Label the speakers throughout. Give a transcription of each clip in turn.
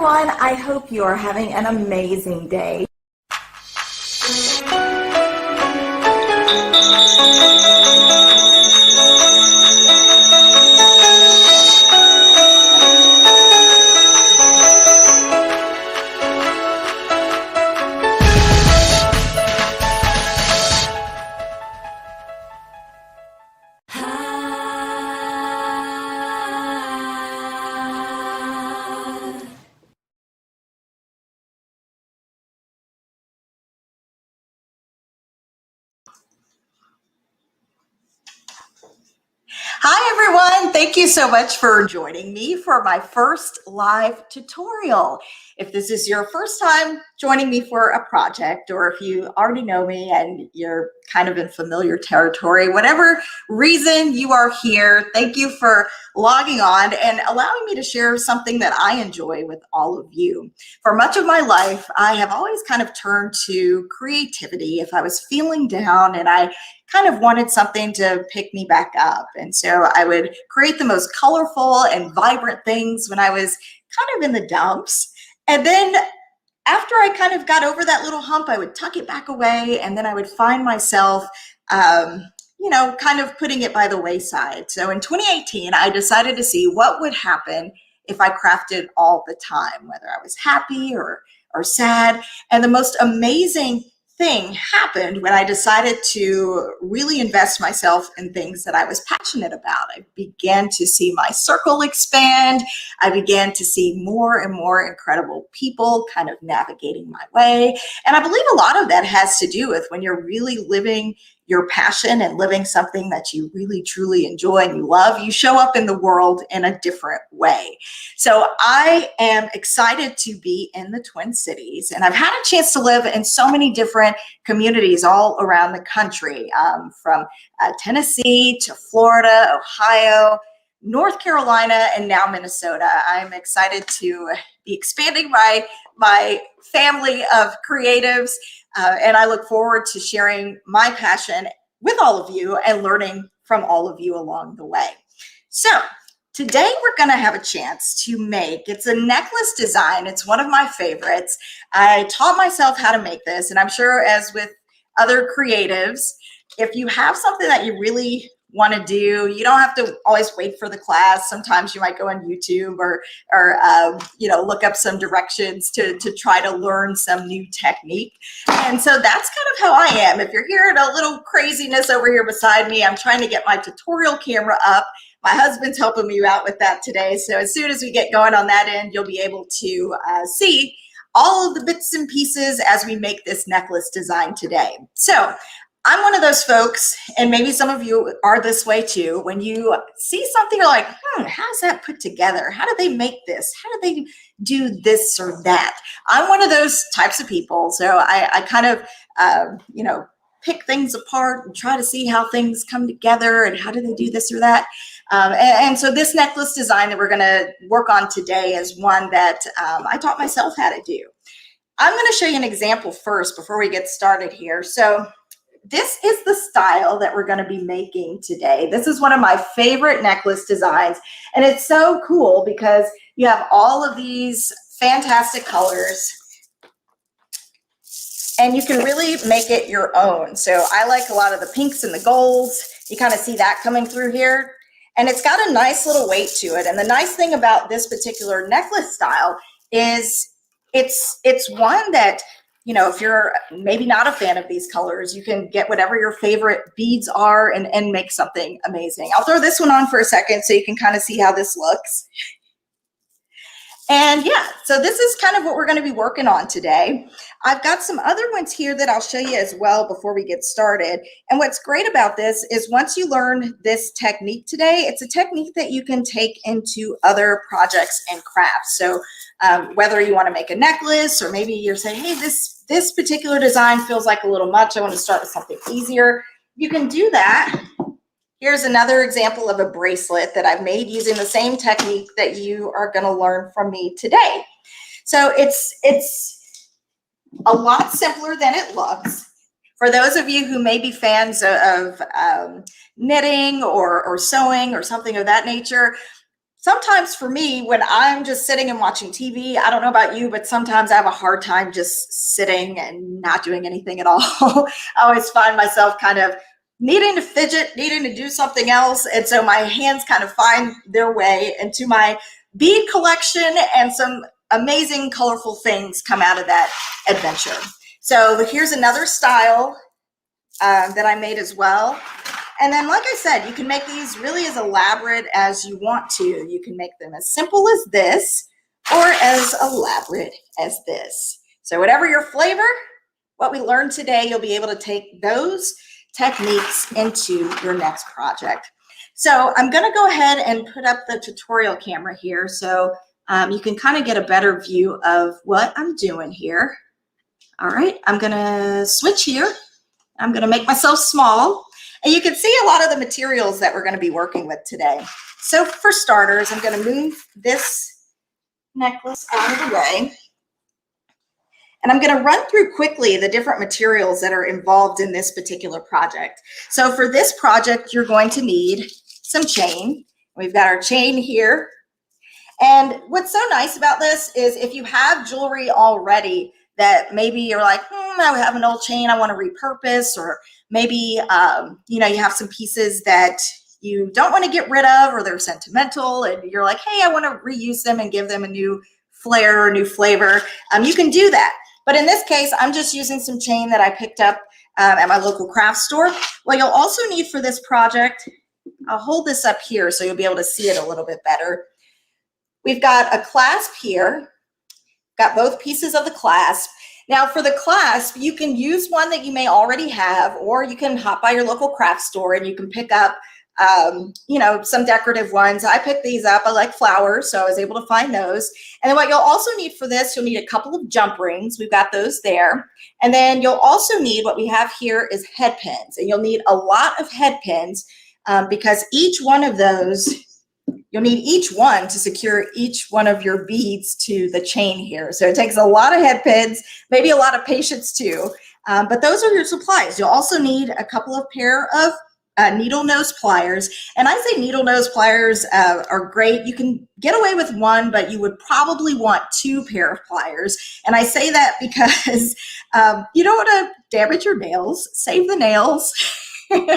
Speaker 1: everyone. I hope you are having an amazing day. Hi everyone, thank you so much for joining me for my first live tutorial. If this is your first time joining me for a project, or if you already know me and you're kind of in familiar territory, whatever reason you are here, thank you for logging on and allowing me to share something that I enjoy with all of you. For much of my life, I have always kind of turned to creativity if I was feeling down and I kind of wanted something to pick me back up. And so I would create the most colorful and vibrant things when I was kind of in the dumps. And then after I kind of got over that little hump, I would tuck it back away, and then I would find myself, kind of putting it by the wayside. So in 2018, I decided to see what would happen if I crafted all the time, whether I was happy or sad. And the most amazing thing happened when I decided to really invest myself in things that I was passionate about. I began to see my circle expand. I began to see more and more incredible people kind of navigating my way. And I believe a lot of that has to do with when you're really living your passion and living something that you really truly enjoy and you love, you show up in the world in a different way. So I am excited to be in the Twin Cities, and I've had a chance to live in so many different communities all around the country, from Tennessee to Florida, Ohio, North Carolina, and now Minnesota. I'm excited to be expanding my family of creatives, and I look forward to sharing my passion with all of you and learning from all of you along the way. So today we're going to have a chance to make, it's a necklace design. It's one of my favorites. I taught myself how to make this, and I'm sure as with other creatives, if you have something that you really want to do, you don't have to always wait for the class. Sometimes you might go on YouTube or look up some directions to try to learn some new technique. And so that's kind of how I am. If you're hearing a little craziness over here beside me, I'm trying to get my tutorial camera up. My husband's helping me out with that today. So as soon as we get going on that end, you'll be able to see all of the bits and pieces as we make this necklace design today. So I'm one of those folks, and maybe some of you are this way too. When you see something, you're like, how's that put together? How do they make this? How do they do this or that? I'm one of those types of people. So I kind of, pick things apart and try to see how things come together and how do they do this or that. And so this necklace design that we're going to work on today is one that I taught myself how to do. I'm going to show you an example first before we get started here. So this is the style that we're going to be making today. This is one of my favorite necklace designs, and it's so cool because you have all of these fantastic colors, and you can really make it your own. So I like a lot of the pinks and the golds. You kind of see that coming through here, and it's got a nice little weight to it. And the nice thing about this particular necklace style is it's one that, if you're maybe not a fan of these colors, you can get whatever your favorite beads are and make something amazing. I'll throw this one on for a second so you can kind of see how this looks. And yeah, so this is kind of what we're going to be working on today. I've got some other ones here that I'll show you as well before we get started. And what's great about this is once you learn this technique today, it's a technique that you can take into other projects and crafts. So whether you want to make a necklace, or maybe you're saying, hey, this particular design feels like a little much, I want to start with something easier, you can do that. Here's another example of a bracelet that I've made using the same technique that you are going to learn from me today. So it's a lot simpler than it looks. For those of you who may be fans of knitting or sewing or something of that nature, sometimes for me, when I'm just sitting and watching TV, I don't know about you, but sometimes I have a hard time just sitting and not doing anything at all. I always find myself kind of needing to fidget, needing to do something else. And so my hands kind of find their way into my bead collection, and some amazing colorful things come out of that adventure. So here's another style that I made as well. And then, like I said, you can make these really as elaborate as you want to. You can make them as simple as this or as elaborate as this. So whatever your flavor, what we learned today, you'll be able to take those techniques into your next project. So I'm going to go ahead and put up the tutorial camera here so you can kind of get a better view of what I'm doing here. All right, I'm going to switch here. I'm going to make myself small. And you can see a lot of the materials that we're going to be working with today. So for starters, I'm going to move this necklace out of the way. And I'm going to run through quickly the different materials that are involved in this particular project. So for this project, you're going to need some chain. We've got our chain here. And what's so nice about this is if you have jewelry already that maybe you're like, I have an old chain I want to repurpose, or maybe you have some pieces that you don't want to get rid of, or they're sentimental, and you're like, hey, I want to reuse them and give them a new flair or new flavor. You can do that. But in this case, I'm just using some chain that I picked up at my local craft store. What you'll also need for this project, I'll hold this up here so you'll be able to see it a little bit better. We've got a clasp here. Got both pieces of the clasp. Now for the clasp, you can use one that you may already have, or you can hop by your local craft store and you can pick up, some decorative ones. I picked these up. I like flowers, so I was able to find those. And then what you'll also need for this, you'll need a couple of jump rings. We've got those there. And then you'll also need, what we have here is head pins. And you'll need a lot of head pins because each one of those, you'll need each one to secure each one of your beads to the chain here. So it takes a lot of head pins, maybe a lot of patience too, but those are your supplies. You'll also need a couple of pair of needle nose pliers. And I say needle nose pliers are great. You can get away with one, but you would probably want 2 pair of pliers. And I say that because you don't want to damage your nails, save the nails. And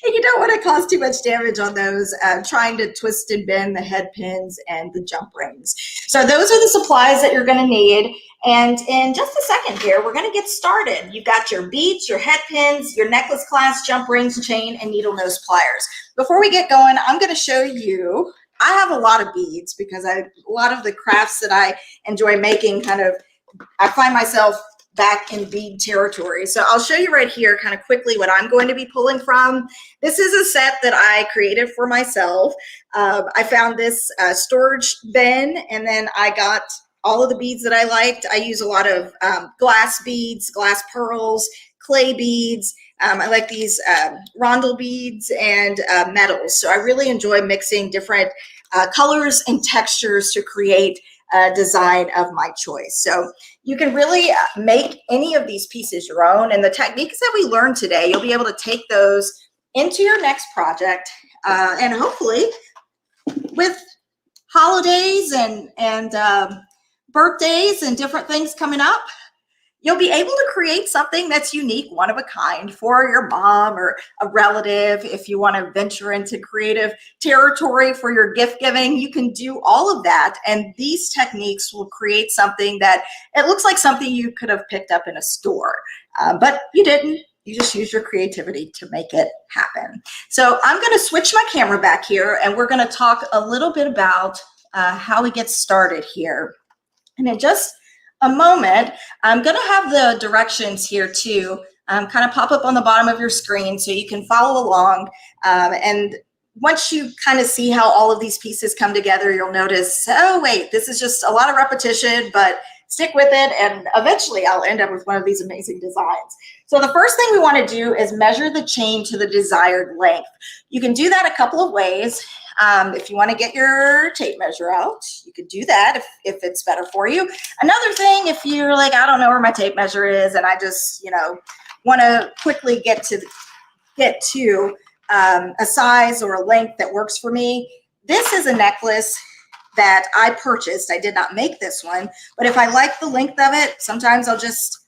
Speaker 1: you don't want to cause too much damage on those, trying to twist and bend the head pins and the jump rings. So those are the supplies that you're going to need. And in just a second here, we're going to get started. You've got your beads, your head pins, your necklace clasp, jump rings, chain, and needle nose pliers. Before we get going, I'm going to show you, I have a lot of beads because a lot of the crafts that I enjoy making I find myself back in bead territory. So I'll show you right here kind of quickly what I'm going to be pulling from. This is a set that I created for myself. I found this storage bin, and then I got all of the beads that I liked. I use a lot of glass beads, glass pearls, clay beads. I like these rondel beads and metals. So I really enjoy mixing different colors and textures to create a design of my choice. So you can really make any of these pieces your own. And the techniques that we learned today, you'll be able to take those into your next project. And hopefully with holidays and birthdays and different things coming up, you'll be able to create something that's unique, one of a kind for your mom or a relative. If you want to venture into creative territory for your gift giving, you can do all of that. And these techniques will create something that it looks like something you could have picked up in a store, but you didn't. You just use your creativity to make it happen. So I'm going to switch my camera back here, and we're going to talk a little bit about how we get started here. And in just a moment, I'm going to have the directions here too kind of pop up on the bottom of your screen so you can follow along. And once you kind of see how all of these pieces come together, you'll notice, oh wait, this is just a lot of repetition, but stick with it, and eventually I'll end up with one of these amazing designs. So the first thing we want to do is measure the chain to the desired length. You can do that a couple of ways. If you want to get your tape measure out, you could do that if it's better for you. Another thing, if you're like, I don't know where my tape measure is and I just, want to quickly get to a size or a length that works for me, this is a necklace that I purchased. I did not make this one, but if I like the length of it, sometimes I'll just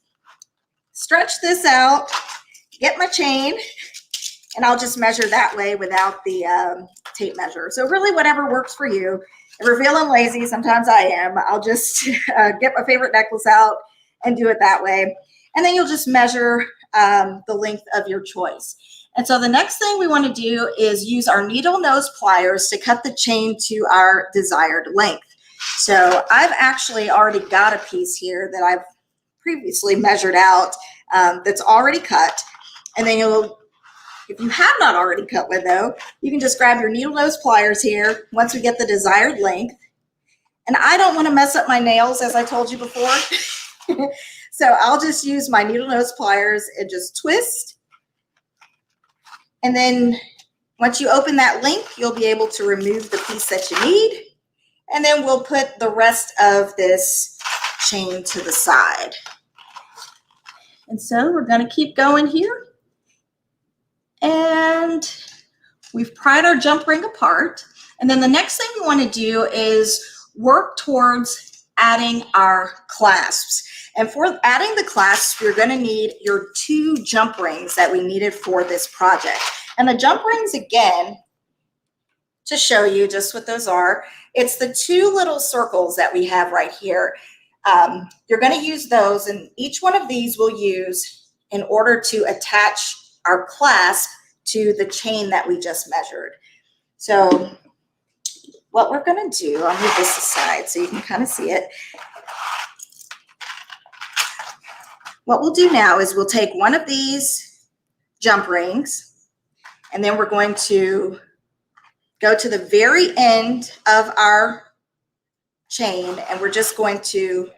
Speaker 1: stretch this out, get my chain, and I'll just measure that way without the tape measure. So really whatever works for you. If you're feeling lazy, sometimes I am, I'll just get my favorite necklace out and do it that way. And then you'll just measure the length of your choice. And so the next thing we want to do is use our needle nose pliers to cut the chain to our desired length. So I've actually already got a piece here that I've previously measured out that's already cut. And then if you have not already cut one though, you can just grab your needle nose pliers here once we get the desired length. And I don't want to mess up my nails, as I told you before. So I'll just use my needle nose pliers and just twist. And then once you open that link, you'll be able to remove the piece that you need. And then we'll put the rest of this chain to the side. And so we're going to keep going here. And we've pried our jump ring apart. And then the next thing we want to do is work towards adding our clasps. And for adding the clasps, you're going to need your 2 jump rings that we needed for this project. And the jump rings, again, to show you just what those are, it's the 2 little circles that we have right here. You're going to use those, and each one of these we'll use in order to attach our clasp to the chain that we just measured. So what we're going to do, I'll move this aside so you can kind of see it. What we'll do now is we'll take one of these jump rings, and then we're going to go to the very end of our chain, and we're just going to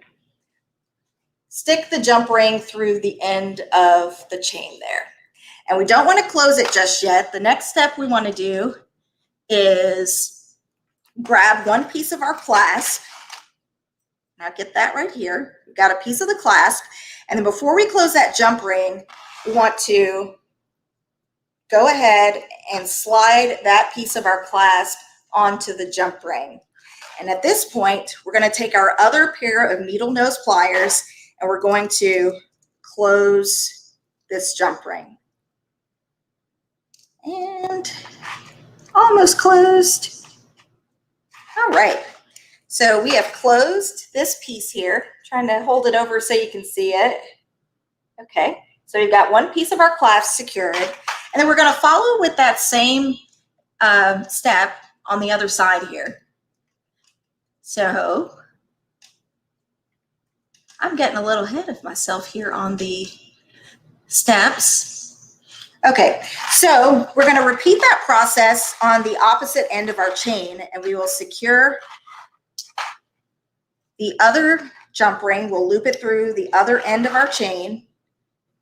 Speaker 1: stick the jump ring through the end of the chain there. And we don't want to close it just yet. The next step we want to do is grab one piece of our clasp. Now get that right here. We've got a piece of the clasp. And then before we close that jump ring, we want to go ahead and slide that piece of our clasp onto the jump ring. And at this point, we're going to take our other pair of needle nose pliers and we're going to close this jump ring. And almost closed. All right. So we have closed this piece here, trying to hold it over so you can see it. Okay, so we've got one piece of our clasp secured, and then we're going to follow with that same step on the other side here. So I'm getting a little ahead of myself here on the steps. Okay, so we're going to repeat that process on the opposite end of our chain, and we will secure the other jump ring. We'll loop it through the other end of our chain.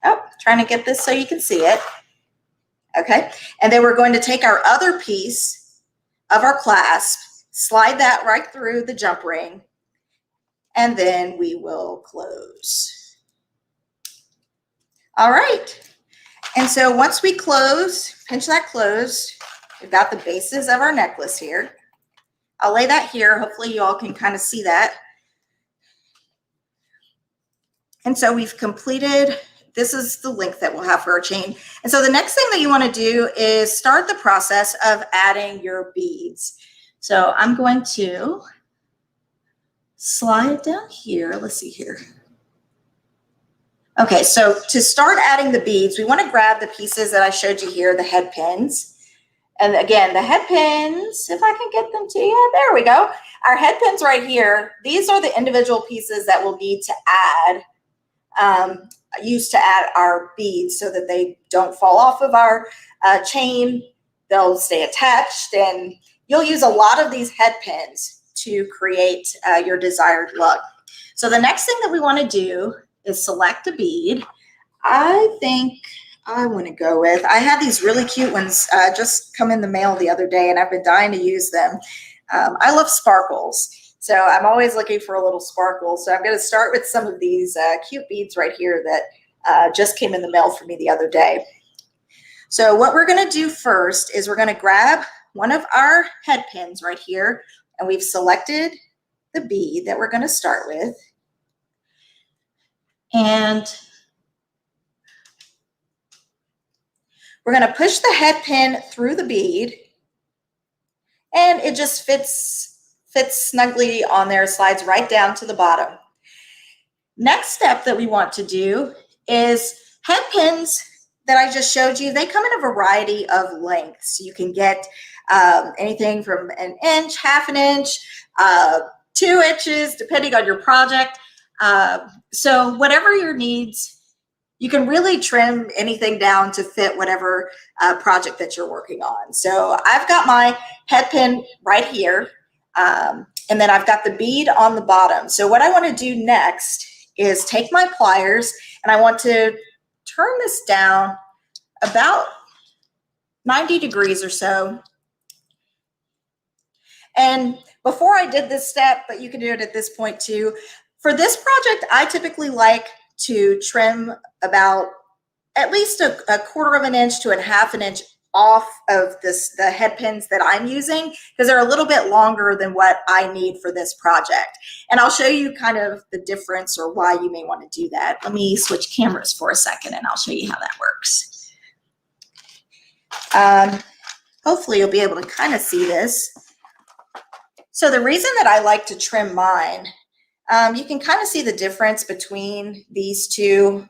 Speaker 1: Oh, trying to get this so you can see it. Okay, and then we're going to take our other piece of our clasp, slide that right through the jump ring, and then we will close. All right, and so once we close, pinch that closed, we've got the bases of our necklace here. I'll lay that here. Hopefully you all can kind of see that. And so we've completed, this is the length that we'll have for our chain. And so the next thing that you want to do is start the process of adding your beads. So I'm going to slide down here. Let's see here. Okay, so to start adding the beads, we want to grab the pieces that I showed you here, the head pins. And again, the head pins, if I can get them to you, there we go. Our head pins right here, these are the individual pieces that we'll need to add, use to add our beads so that they don't fall off of our chain. They'll stay attached, and you'll use a lot of these head pins to create your desired look. So the next thing that we want to do is select a bead. I think I want to go with, I had these really cute ones just come in the mail the other day, and I've been dying to use them. I love sparkles, so I'm always looking for a little sparkle. So I'm going to start with some of these cute beads right here that just came in the mail for me the other day. So what we're going to do first is we're going to grab one of our head pins right here, and we've selected the bead that we're going to start with. And we're going to push the head pin through the bead, and it just fits snugly on there, slides right down to the bottom. Next step that we want to do is head pins that I just showed you. They come in a variety of lengths. You can get anything from an inch, half an inch, 2 inches, depending on your project. So whatever your needs, you can really trim anything down to fit whatever project that you're working on. So I've got my head pin right here, and then I've got the bead on the bottom. So what I want to do next is take my pliers, and I want to turn this down about 90 degrees or so. And before I did this step, but you can do it at this point too, for this project, I typically like to trim about at least a 1/4 of an inch to a 1/2 an inch off of the head pins that I'm using, because they're a little bit longer than what I need for this project. And I'll show you kind of the difference or why you may want to do that. Let me switch cameras for a second and I'll show you how that works. Hopefully you'll be able to kind of see this. So the reason that I like to trim mine, you can kind of see the difference between these two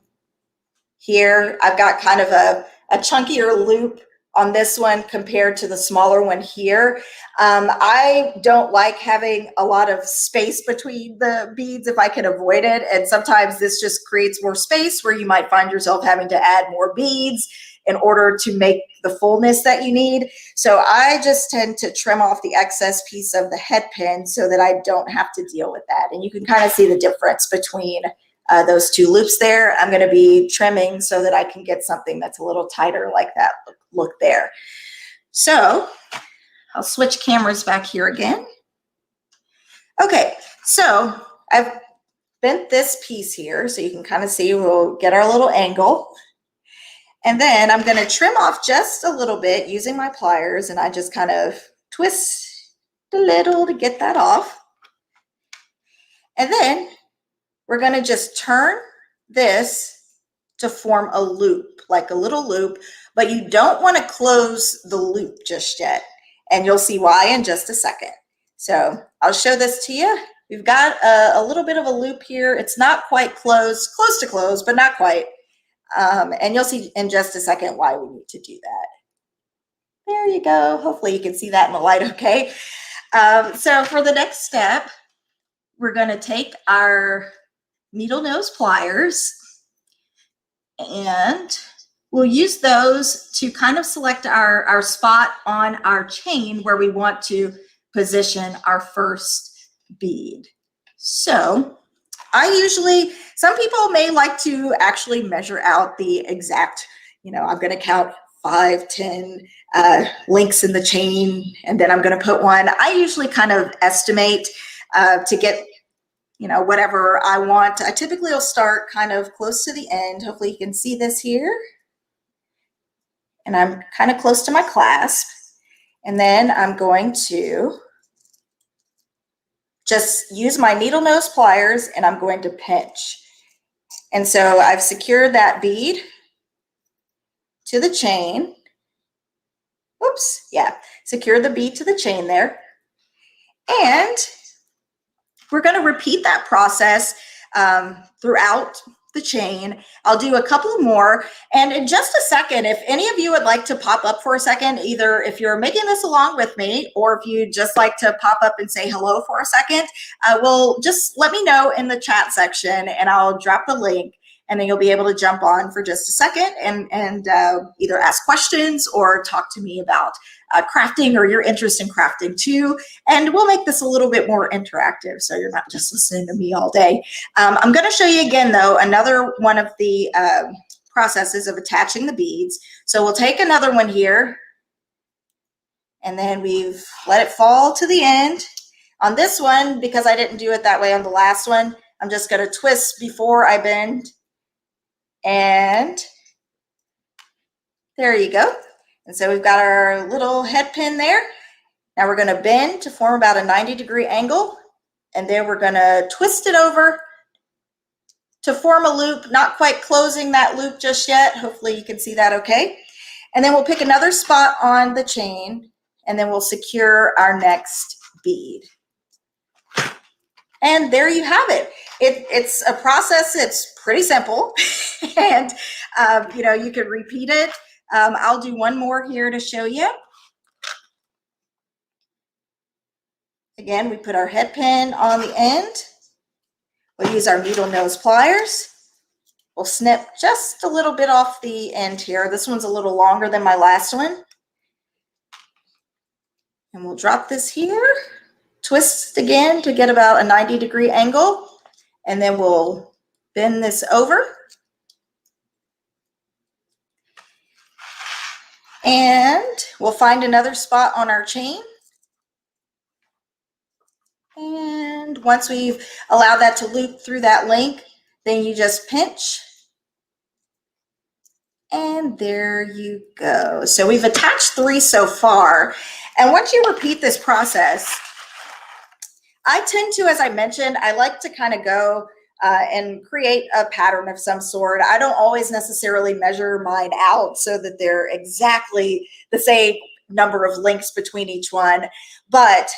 Speaker 1: here. I've got kind of a chunkier loop on this one compared to the smaller one here. I don't like having a lot of space between the beads if I can avoid it. And sometimes this just creates more space where you might find yourself having to add more beads in order to make the fullness that you need. So I just tend to trim off the excess piece of the head pin so that I don't have to deal with that. And you can kind of see the difference between those two loops there. I'm going to be trimming so that I can get something that's a little tighter like that look there. So I'll switch cameras back here again. Okay, so I've bent this piece here so you can kind of see, we'll get our little angle. And then I'm going to trim off just a little bit using my pliers, and I just kind of twist a little to get that off. And then we're going to just turn this to form a loop, like a little loop, but you don't want to close the loop just yet. And you'll see why in just a second. So I'll show this to you. We've got a little bit of a loop here. It's not quite closed, close to close, but not quite. And you'll see in just a second why we need to do that. There you go. Hopefully you can see that in the light okay. So for the next step, we're going to take our needle nose pliers, and we'll use those to kind of select our spot on our chain where we want to position our first bead. So I usually, some people may like to actually measure out the exact, I'm going to count 5, 10 links in the chain, and then I'm going to put one. I usually kind of estimate to get whatever I want. I typically will start kind of close to the end. Hopefully you can see this here. And I'm kind of close to my clasp. And then I'm going to just use my needle nose pliers, and I'm going to pinch. And so I've secured that bead to the chain. Oops, yeah, secure the bead to the chain there. And we're going to repeat that process throughout the chain. I'll do a couple more. And in just a second, if any of you would like to pop up for a second, either if you're making this along with me, or if you just like to pop up and say hello for a second, well, just let me know in the chat section and I'll drop the link. And then you'll be able to jump on for just a second and either ask questions or talk to me about crafting or your interest in crafting too. And we'll make this a little bit more interactive so you're not just listening to me all day. I'm going to show you again, though, another one of the processes of attaching the beads. So we'll take another one here, and then we've let it fall to the end. On this one, because I didn't do it that way on the last one, I'm just going to twist before I bend. And there you go. And so we've got our little head pin there. Now we're going to bend to form about a 90-degree angle, and then we're going to twist it over to form a loop, not quite closing that loop just yet. Hopefully you can see that okay. And then we'll pick another spot on the chain, and then we'll secure our next bead. And there you have it. It's a process. It's pretty simple, and you know, you could repeat it. I'll do one more here to show you. Again, we put our head pin on the end. We'll use our needle nose pliers. We'll snip just a little bit off the end here. This one's a little longer than my last one. And we'll drop this here, twist again to get about a 90-degree angle, and then we'll bend this over. And we'll find another spot on our chain. And once we've allowed that to loop through that link, then you just pinch. And there you go. So we've attached 3 so far. And once you repeat this process, I tend to, as I mentioned, I like to kind of go and create a pattern of some sort. I don't always necessarily measure mine out so that they're exactly the same number of links between each one. But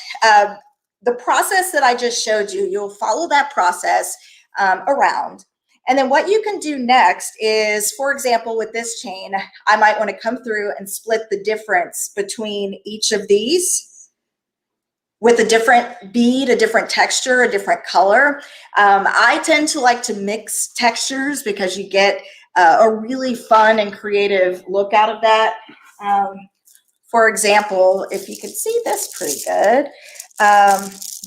Speaker 1: the process that I just showed you, you'll follow that process around. And then what you can do next is, for example, with this chain, I might want to come through and split the difference between each of these with a different bead, a different texture, a different color. I tend to like to mix textures because you get a really fun and creative look out of that. For example, if you can see this pretty good,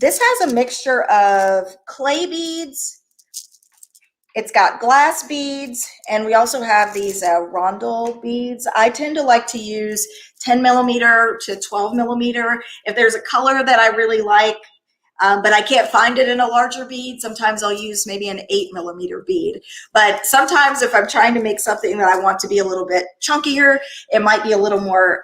Speaker 1: this has a mixture of clay beads. It's got glass beads, and we also have these rondel beads. I tend to like to use 10 millimeter to 12 millimeter. If there's a color that I really like, but I can't find it in a larger bead, sometimes I'll use maybe an 8 millimeter bead. But sometimes if I'm trying to make something that I want to be a little bit chunkier, it might be a little more,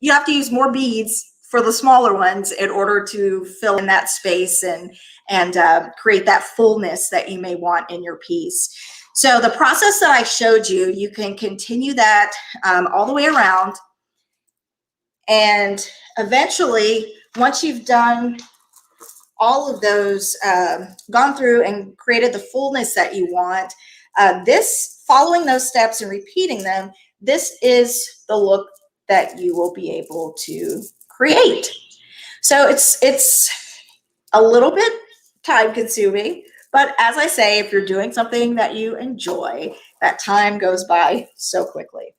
Speaker 1: you have to use more beads for the smaller ones in order to fill in that space and create that fullness that you may want in your piece. So the process that I showed you, you can continue that all the way around. And eventually, once you've done all of those, gone through and created the fullness that you want, following those steps and repeating them, this is the look that you will be able to create. So it's a little bit time consuming, but as I say, if you're doing something that you enjoy, that time goes by so quickly.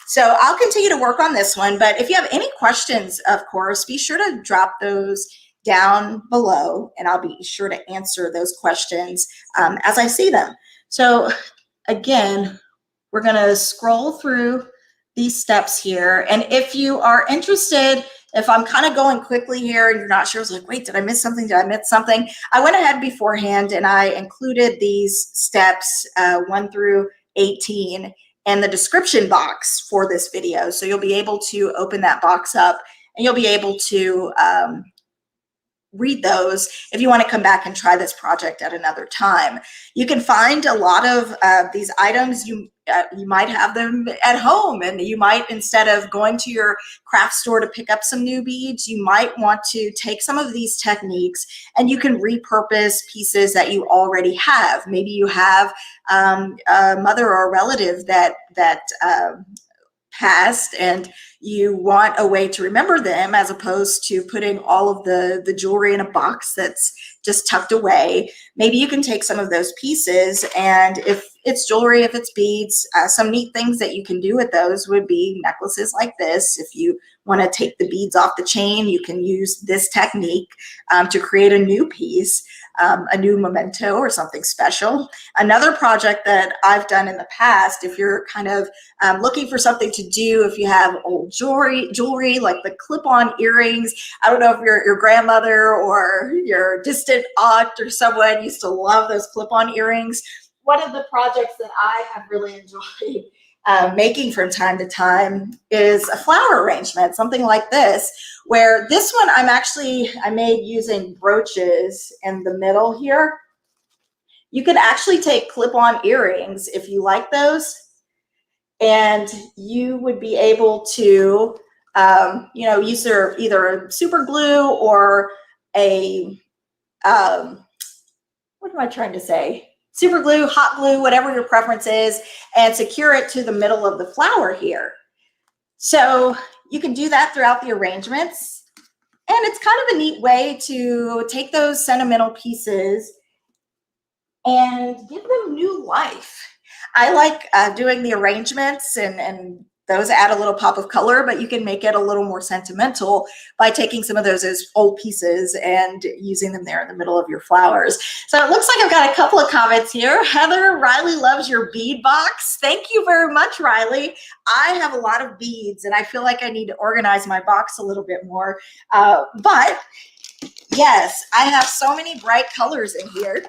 Speaker 1: So I'll continue to work on this one, but if you have any questions, of course, be sure to drop those down below, and I'll be sure to answer those questions as I see them. So again, we're going to scroll through these steps here, and if you are interested, if I'm kind of going quickly here and you're not sure, I was like, wait, did I miss something? Did I miss something? I went ahead beforehand and I included these steps 1 through 18 in the description box for this video. So you'll be able to open that box up and you'll be able to read those if you want to come back and try this project at another time. You can find a lot of these items. You might have them at home, and you might, instead of going to your craft store to pick up some new beads, you might want to take some of these techniques and you can repurpose pieces that you already have. Maybe you have a mother or a relative that passed and you want a way to remember them, as opposed to putting all of the jewelry in a box that's just tucked away. Maybe you can take some of those pieces, and if it's jewelry, if it's beads, some neat things that you can do with those would be necklaces like this. If you want to take the beads off the chain, you can use this technique to create a new piece, a new memento or something special. Another project that I've done in the past, if you're kind of looking for something to do, if you have old jewelry like the clip-on earrings, I don't know if your grandmother or your distant aunt or someone used to love those clip-on earrings. One of the projects that I have really enjoyed making from time to time is a flower arrangement, something like this, where this one I made using brooches in the middle here. You could actually take clip-on earrings if you like those, and you would be able to, use either super glue or a, what am I trying to say? Super glue, hot glue, whatever your preference is, and secure it to the middle of the flower here. So you can do that throughout the arrangements. And it's kind of a neat way to take those sentimental pieces and give them new life. I like doing the arrangements, and those add a little pop of color, but you can make it a little more sentimental by taking some of those as old pieces and using them there in the middle of your flowers. So it looks like I've got a couple of comments here. Heather, Riley loves your bead box. Thank you very much, Riley. I have a lot of beads, and I feel like I need to organize my box a little bit more. But yes, I have so many bright colors in here.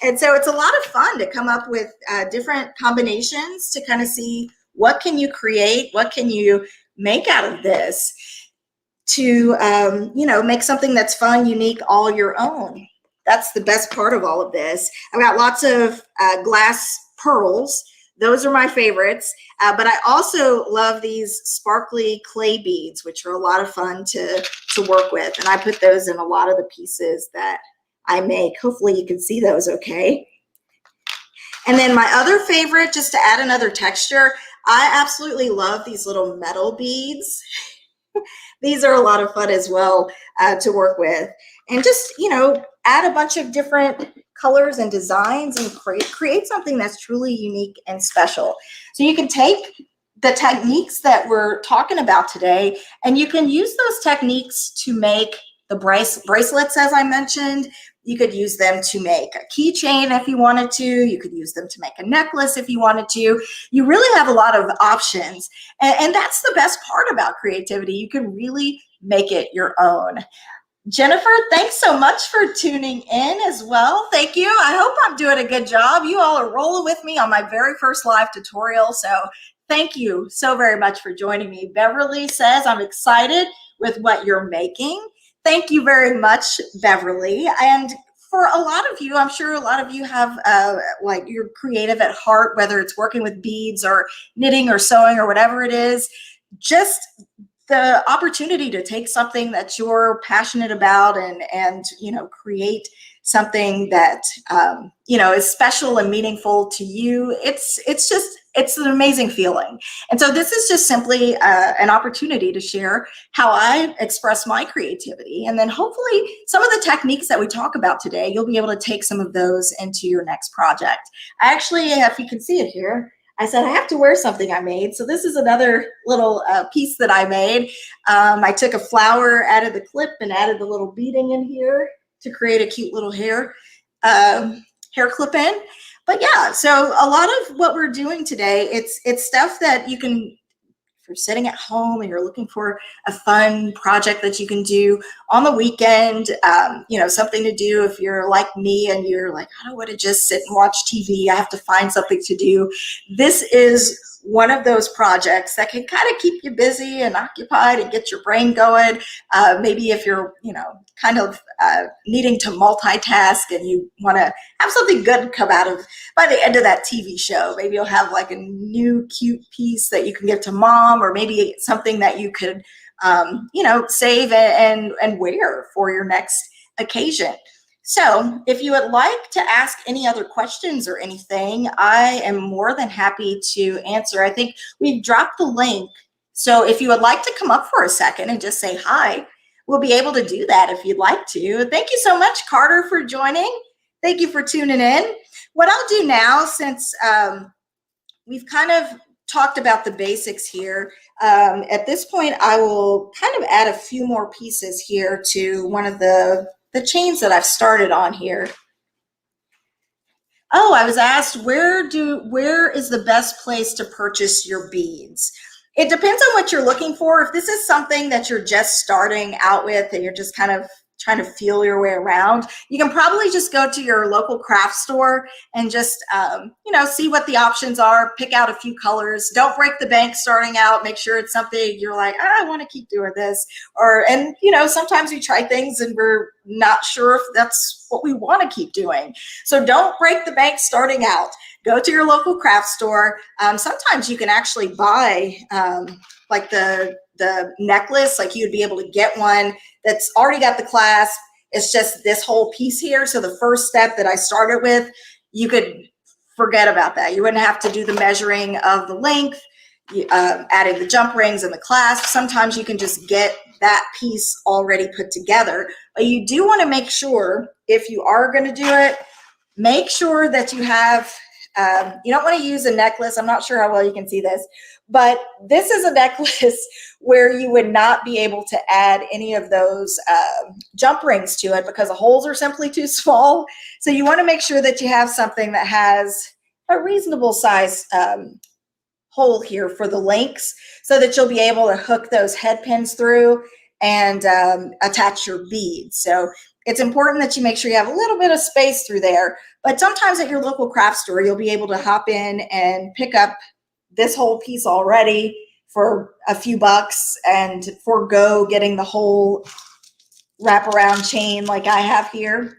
Speaker 1: And so it's a lot of fun to come up with different combinations to kind of see what can you create, what can you make out of this to, make something that's fun, unique, all your own. That's the best part of all of this. I've got lots of glass pearls. Those are my favorites. But I also love these sparkly clay beads, which are a lot of fun to work with. And I put those in a lot of the pieces that I make. Hopefully you can see those okay. And then my other favorite, just to add another texture, I absolutely love these little metal beads. These are a lot of fun as well to work with. And just, add a bunch of different colors and designs and create something that's truly unique and special. So you can take the techniques that we're talking about today, and you can use those techniques to make the bracelets, as I mentioned. You could use them to make a keychain if you wanted to. You could use them to make a necklace if you wanted to. You really have a lot of options. And that's the best part about creativity. You can really make it your own. Jennifer, thanks so much for tuning in as well. Thank you. I hope I'm doing a good job. You all are rolling with me on my very first live tutorial. So thank you so very much for joining me. Beverly says, I'm excited with what you're making. Thank you very much, Beverly. And for a lot of you, I'm sure a lot of you have, you're creative at heart, whether it's working with beads or knitting or sewing or whatever it is. Just the opportunity to take something that you're passionate about and create something that is special and meaningful to you. It's an amazing feeling. And so this is just simply an opportunity to share how I express my creativity. And then hopefully some of the techniques that we talk about today, you'll be able to take some of those into your next project. I actually, if you can see it here, I said I have to wear something I made. So this is another little piece that I made. I took a flower, added the clip, and added the little beading in here to create a cute little hair clip in. But yeah, so a lot of what we're doing today, it's stuff that you can, if you're sitting at home and you're looking for a fun project that you can do on the weekend, something to do if you're like me and you're like, I don't want to just sit and watch TV. I have to find something to do. This is one of those projects that can kind of keep you busy and occupied and get your brain going. Maybe if you're, needing to multitask and you want to have something good come out of by the end of that TV show. Maybe you'll have like a new cute piece that you can give to mom, or maybe something that you could, save and wear for your next occasion. So if you would like to ask any other questions or anything, I am more than happy to answer. I think we've dropped the link. So if you would like to come up for a second and just say hi, we'll be able to do that if you'd like to. Thank you so much, Carter, for joining. Thank you for tuning in. What I'll do now, since we've kind of talked about the basics here, at this point, I will kind of add a few more pieces here to one of the chains that I've started on here. Oh, I was asked, where is the best place to purchase your beads? It depends on what you're looking for. If this is something that you're just starting out with and you're just kind of trying to feel your way around, you can probably just go to your local craft store and just, see what the options are, pick out a few colors. Don't break the bank starting out. Make sure it's something you're like, I want to keep doing this. And sometimes we try things and we're not sure if that's what we want to keep doing. So don't break the bank starting out. Go to your local craft store. Sometimes you can actually buy like the necklace, like you'd be able to get one that's already got the clasp. It's just this whole piece here. So the first step that I started with, you could forget about that. You wouldn't have to do the measuring of the length, adding the jump rings and the clasp. Sometimes you can just get that piece already put together. But you do want to make sure, if you are going to do it, make sure that you have, you don't want to use a necklace. I'm not sure how well you can see this, but this is a necklace where you would not be able to add any of those jump rings to it because the holes are simply too small. So you want to make sure that you have something that has a reasonable size hole here for the links so that you'll be able to hook those head pins through and attach your beads. So it's important that you make sure you have a little bit of space through there. But sometimes at your local craft store, you'll be able to hop in and pick up this whole piece already for a few bucks and forego getting the whole wraparound chain like I have here.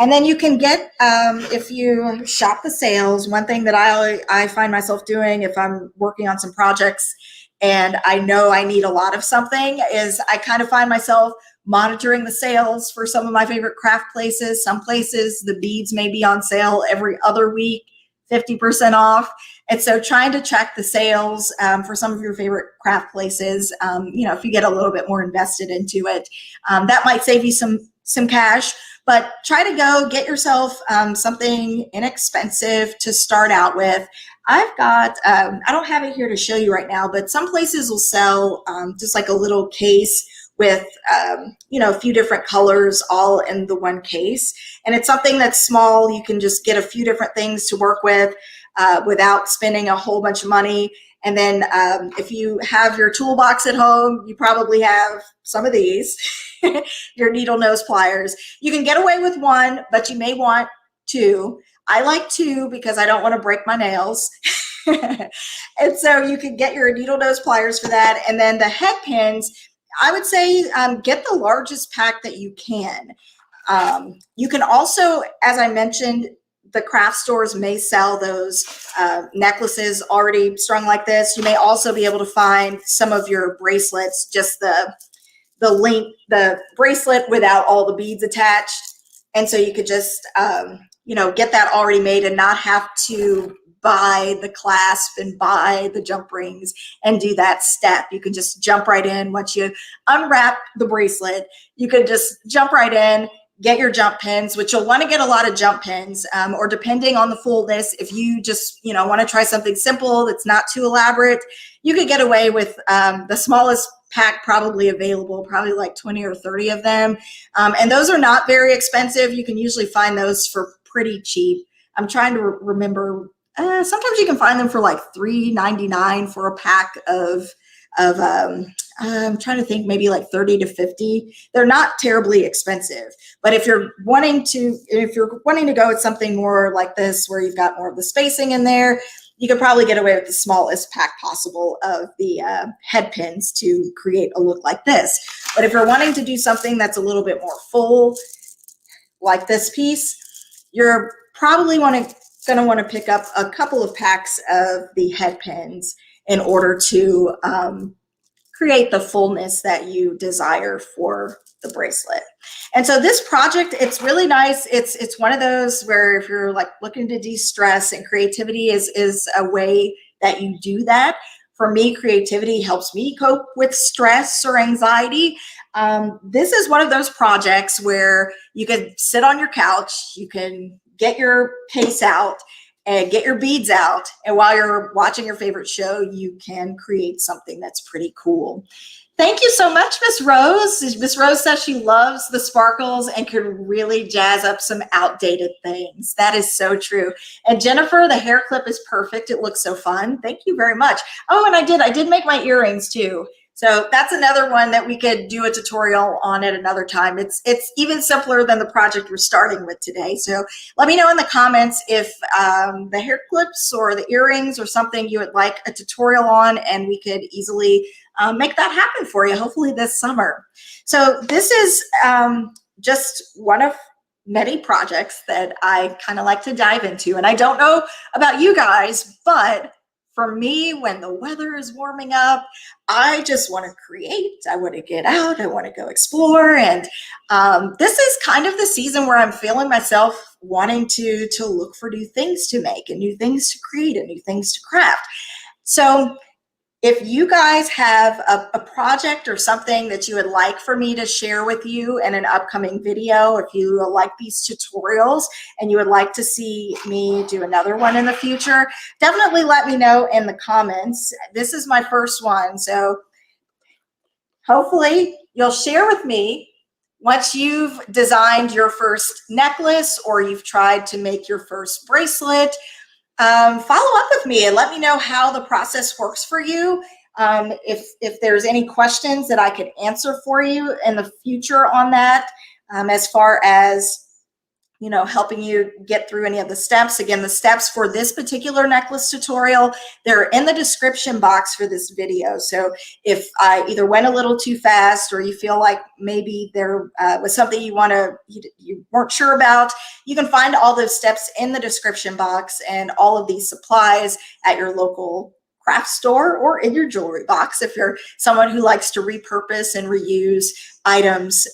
Speaker 1: And then you can get, if you shop the sales, one thing that I find myself doing if I'm working on some projects and I know I need a lot of something is I kind of find myself monitoring the sales for some of my favorite craft places. Some places, the beads may be on sale every other week, 50% off. And so trying to track the sales for some of your favorite craft places, if you get a little bit more invested into it, that might save you some cash. But try to go get yourself something inexpensive to start out with. I've got, I don't have it here to show you right now, but some places will sell just like a little case with, a few different colors all in the one case. And it's something that's small. You can just get a few different things to work with without spending a whole bunch of money. And then if you have your toolbox at home, you probably have some of these, your needle nose pliers. You can get away with one, but you may want two. I like two because I don't want to break my nails. And so you can get your needle nose pliers for that. And then the head pins, I would say get the largest pack that you can. You can also, as I mentioned, the craft stores may sell those necklaces already strung like this. You may also be able to find some of your bracelets, just the bracelet without all the beads attached. And so you could just, get that already made and not have to buy the clasp and buy the jump rings and do that step. You can just jump right in. Once you unwrap the bracelet, you can just jump right in, get your jump pins, which you'll want to get a lot of jump pins, or depending on the fullness, if you just, want to try something simple that's not too elaborate, you could get away with the smallest pack probably available, probably like 20 or 30 of them. And those are not very expensive. You can usually find those for pretty cheap. I'm trying to remember, sometimes you can find them for like $3.99 for a pack of I'm trying to think, maybe like 30 to 50. They're not terribly expensive, but if you're wanting to go with something more like this, where you've got more of the spacing in there, you could probably get away with the smallest pack possible of the head pins to create a look like this. But if you're wanting to do something that's a little bit more full, like this piece, you're probably going to want to pick up a couple of packs of the head pins in order to create the fullness that you desire for the bracelet. And so this project, it's really nice. It's one of those where if you're like looking to de-stress, and creativity is a way that you do that. For me, creativity helps me cope with stress or anxiety. This is one of those projects where you can sit on your couch, you can get your case out and get your beads out. And while you're watching your favorite show, you can create something that's pretty cool. Thank you so much, Miss Rose. Miss Rose says she loves the sparkles and can really jazz up some outdated things. That is so true. And Jennifer, the hair clip is perfect. It looks so fun. Thank you very much. Oh, and I did make my earrings too. So that's another one that we could do a tutorial on at another time. It's even simpler than the project we're starting with today. So let me know in the comments if the hair clips or the earrings or something you would like a tutorial on, and we could easily make that happen for you, hopefully this summer. So this is just one of many projects that I kind of like to dive into. And I don't know about you guys, but for me, when the weather is warming up, I just want to create. I want to get out. I want to go explore. And this is kind of the season where I'm feeling myself wanting to look for new things to make and new things to create and new things to craft. So if you guys have a project or something that you would like for me to share with you in an upcoming video, if you like these tutorials and you would like to see me do another one in the future, definitely let me know in the comments. This is my first one, so hopefully you'll share with me once you've designed your first necklace or you've tried to make your first bracelet. Follow up with me and let me know how the process works for you. If there's any questions that I could answer for you in the future on that, as far as helping you get through any of the steps. Again, the steps for this particular necklace tutorial, they're in the description box for this video. So if I either went a little too fast or you feel like maybe there was something you weren't sure about, you can find all those steps in the description box and all of these supplies at your local craft store or in your jewelry box if you're someone who likes to repurpose and reuse items,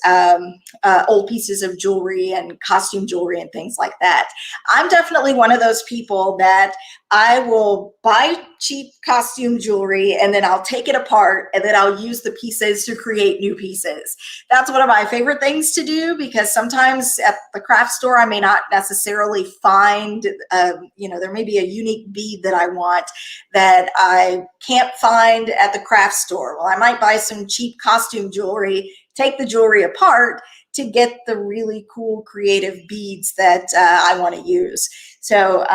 Speaker 1: old pieces of jewelry and costume jewelry and things like that. I'm definitely one of those people that I will buy cheap costume jewelry and then I'll take it apart and then I'll use the pieces to create new pieces. That's one of my favorite things to do, because sometimes at the craft store I may not necessarily find, there may be a unique bead that I want that I can't find at the craft store. Well, I might buy some cheap costume jewelry, take the jewelry apart to get the really cool creative beads that I want to use. So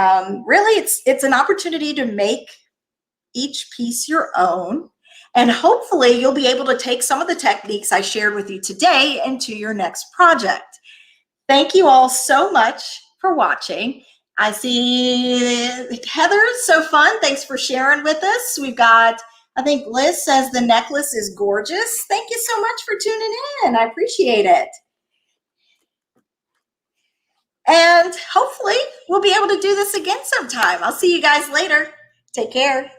Speaker 1: really it's an opportunity to make each piece your own. And hopefully you'll be able to take some of the techniques I shared with you today into your next project. Thank you all so much for watching. I see Heather, so fun. Thanks for sharing with us. We've got, I think Liz says the necklace is gorgeous. Thank you so much for tuning in. I appreciate it. And hopefully we'll be able to do this again sometime. I'll see you guys later. Take care.